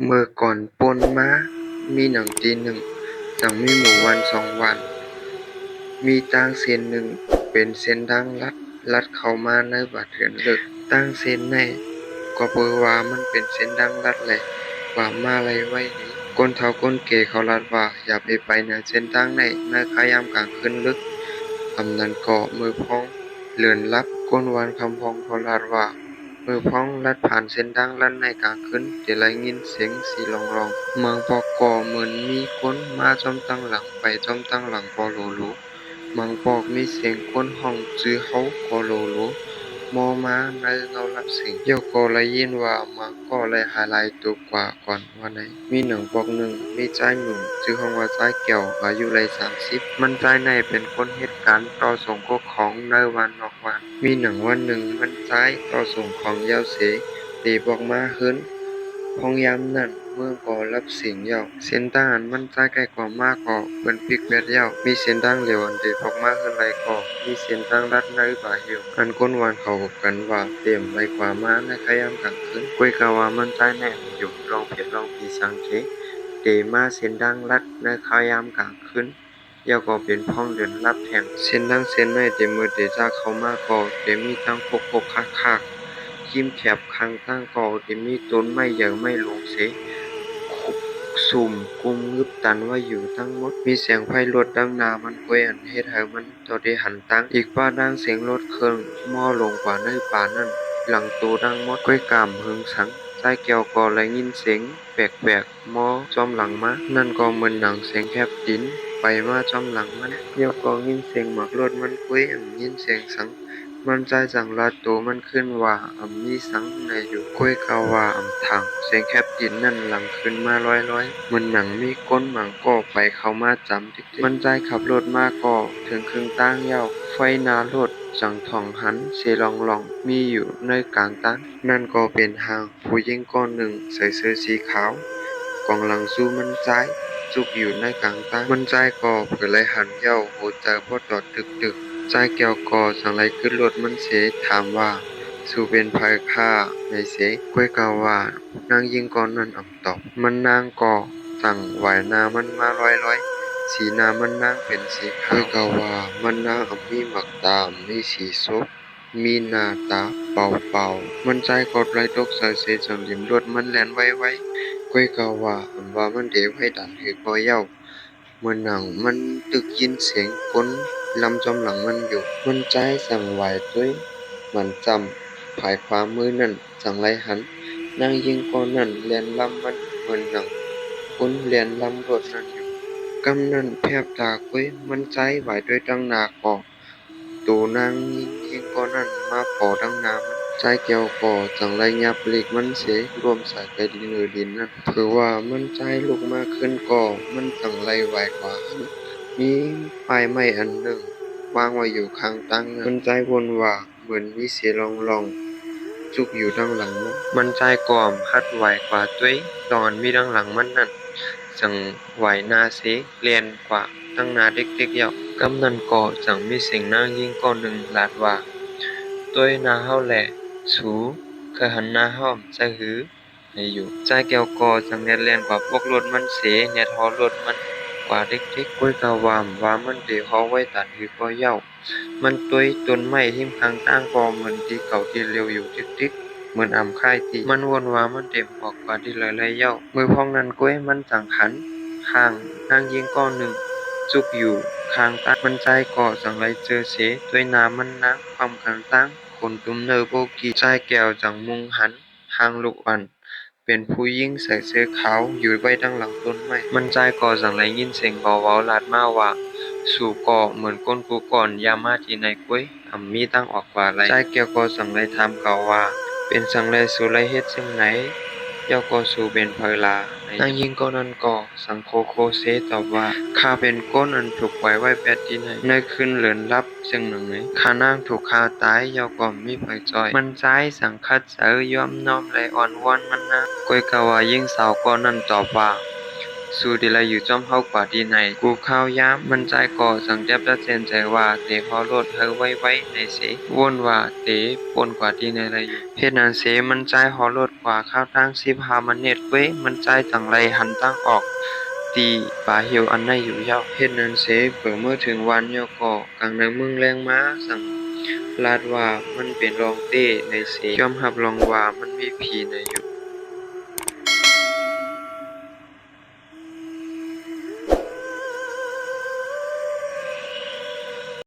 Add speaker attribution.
Speaker 1: เมื่อก่อนป่นมามีหนังตีหนึ่งจั่งมีหมู่วันสองวันมีต่างเส้นหนึ่งเป็นเส้นทางลัดเข้ามาในบาดเถือนลึกต่างเส้นในก็เปือว่ามันเป็นเส้นทางลัดแหละว่ามาลัยไว้นี้คนเฒ่าคนแก่เขาลัดว่าอย่าไปเหนือเส้นทางในขายามกลางคืนลึกอำนั้นก็มือพ้องเลื่อนลับก้นวานคำพ้องเขาลัดว่ามือพ้องลัดผ่านเส้นทางลัดในกลางคืนได้ได้ยินเสียงสีร้องๆเมืองพอก่อเหมือนมีคนมาจ้อมตั้งหลังไปจ้อมตั้งหลังพอโลโล บางปอกมีเสียงคนห้องจื้อเขาก็โลโลมอมาในเงารับเสียงเดี๋ยวก็เลยยินว่ามาก็เลยหาลายตัวกว่าก่อนว่าไหนมีหนังปอกหนึ่งมีชายหนุ่มชื่อห้องว่าชายแก้วอายุเลย30มันชายในเป็นคนเหตุการณ์ต่อส่งพวกของในวันนอกวันมีหนังวันหนึ่งมันชายต่อส่งของยาวเสตีบอกมาขึ้น พ้องยามนั้นเมืองก็รับเสียงเหย้าเส้นทางอันมันจ่ายไกลกว่ามากก็เปิ้นปิกแวดเหย้ามีเส้นทางเหลวอันเดพอกมาขึ้นไหลก็มีเส้นทางลัดในบ่าหิวอันคนวานเขากันว่าเต็มไหลกว่ามาในขยามกลางคืนกวยกะว่ามันจ่ายแน่อยู่ลองเพียรลองผีสังเกเดมาเส้นทางลัดในขยามกลางคืนเหย้าก็เป็นพ้องเดินลับแถมเส้นทางเส้นในเดมือเดจากเข้ามาก็เดมีทั้งพกๆคักๆ คิมแคบข้างตั้งก่อที่มีต้นไม้ใหญ่ไม่ลงเสคุกสุ่มกุมงึบตันไว้อยู่ทั้งหมดมีเสียงไพรถดังหนามันแกว่นเฮ็ดให้มันต่อได้หันตั้งอีกป้าดังเสียงรถเครื่องม่อลงกว่าในป่านั้นหลังตูดังมดก้อยกามหึงสังใจแก้วก็เลยยินเสียงแปลกๆมอจอมหลังมานั่นก็เหมือนหนังเสียงแคบดินไปมาจอมหลังมันเดี๋ยวก็ยินเสียงหมากรถมันก้อยยินเสียงสัง มันใจจังละตัวมันขึ้นว่ามีสังในอยู่ก้วยกาว่าถังเสียงแคบดินนั่นหลังขึ้นมาร้อยมันหนังมีก้นหมังก็ไปเข้ามาจำทิกมันใจขับรถมาก็ถึงครึ่งตั้งเย้าไฟหนารถจังท่องหันเสลองมีอยู่ในกลางตั้งนั่นก็เป็นทางผู้หญิงก้อนหนึ่งใส่เสื้อสีขาวกองหลังสู้มันใจจุกอยู่ในกลางตั้งมันใจก็เผลเลยหันเย้าโหใจพอตอดดึก ใจแก้วก่อสังไรขึ้นรถมันเสถามว่าสู่เป็นภัยค่าในเสก้วยกาว่านางยิงก่อนนั้นตอบมันนางก่อสั่งไหวนามันมาร้อยสีนามันนางเป็นสีขาวก้วยกาว่ามันนางมีหมักตามมีสีซบมีหน้าตาเป่ามันใจกดไรตกใส่เสจังหลิมรถมันแล่นไวก้วยกาว่ามันเดวให้ดันให้ก่อเย้า เมื่อหนังมันตึกยินเสียงคนลำจอมหลังมันอยู่มันใจสั่งไหวด้วยมันจำภายขวามือนั่นจังไรหันนางยิงก่อนนั่นเลียนลำมันเหมือนหนังคนเลียนลำรถนั่นอยู่กำนั่นแพบตากุ้ยมันใจไหวด้วยดังหนาก่อตัวนางยิงก่อนนั่นมาปอดังหนามันใจเกี่ยวก่อจังไรยับหลีกมันเสรวมสายไปดินดินนั่นเผื่อว่ามันใจลุกมากขึ้นก่อมันจังไรไหวกว่า มีป้ายไม้อันหนึ่งวางไว้อยู่ข้างตั้งมันใจวนว่าเหมือนมีเสียงร้องจุกอยู่ด้านหลังมันใจก่อมฮัดไหวกว่าตุ้ยตอนมีด้านหลังมันนั่นจังไหวหน้าเสเรียนกว่าตั้งหน้าเด็กๆเยาะกำนันก่อจังมีเสียงนางยิงก่อหนึ่งลาดว่าตุ้ยหน้าเฮาแหละสูเคยหันหน้าเฮาใจหือให้อยู่ใจแก้วก่อจังแน่นแล่นกว่าพวกรถมันเสแน่ทอรถมัน กว่าเด็กๆก้วยกะว่ามันเดเขาไว้ตัดหือก็เหย้ามันตุ้ยต้นไม้ทิ่มข้างตั้งก็เหมือนที่เก่าที่เร็วอยู่ติ๊กๆเหมือนอ่ำค่ายที่มันวนว่ามันเต็มออกกว่าที่หลายๆเหย้ามือพองนั้นก้วยมันจังขันข้างนางยิงก้อนหนึ่งจุกอยู่ข้างตั้งมันใจก่อจังไรเจอเสด้วยน้ำมันนักความข้างตั้งคนตุ้มเนอโบกีใจแก้วจังมุงหันทางลูกอ่อน เป็นผู้หญิงใส่เสื้อขาวอยู่ไว้ดังหลังต้นไม้มันใจก่อสังไรยินเสียงเบาเว้าลาดมาว่าสู่ก่อเหมือนก้นกูก่อนยามาที่ในกุ้ยมีตั้งออกว่าไรใจเกี่ยวก่อสังไรทำเก่าว่าเป็นสังไรสู่ไรเฮ็ดซึ่งไหนเจ้าก็สู่เป็นเพลานางยิงก็นั้นก่อสังโคเซตอบว่าข้าเป็นก้นอันถูกไว้แปดที่ไหนในคืนเหลือนลับซึ่งหนึ่งไหนข้านางถูกฆ่าตายเจ้าก็มีไผจอยมันใจสังคัดเสยยอมน้อมไหลอ่อนวอนมันนะก้อยกะว่ายิ่งสาวก็นั้นตอบว่า Dù đi là dù trong hậu quả đi này,กูข้าวยามมันใจก่อสังเจ็บและเสียนใจว่าเตพอรถเฮอไว้ไว้ในเสวนว่าเตปนกว่าที่ในไรอยู่เฮ็ดนั้นเสมันใจหอรถกว่าข้าวทาง15มันเน็ตเว้ยมันใจจังไรหันตั้งออกตีป่าเหี่ยวอันไหนอยู่ยาวเฮ็ดนั้นเสเปิ่เมื่อถึงวันย่อก่อกลางในเมืองแรงม้าสั่งลาดว่ามันเป็นรองเต้ในเสยอมรับรองว่ามันมีผีในอยู่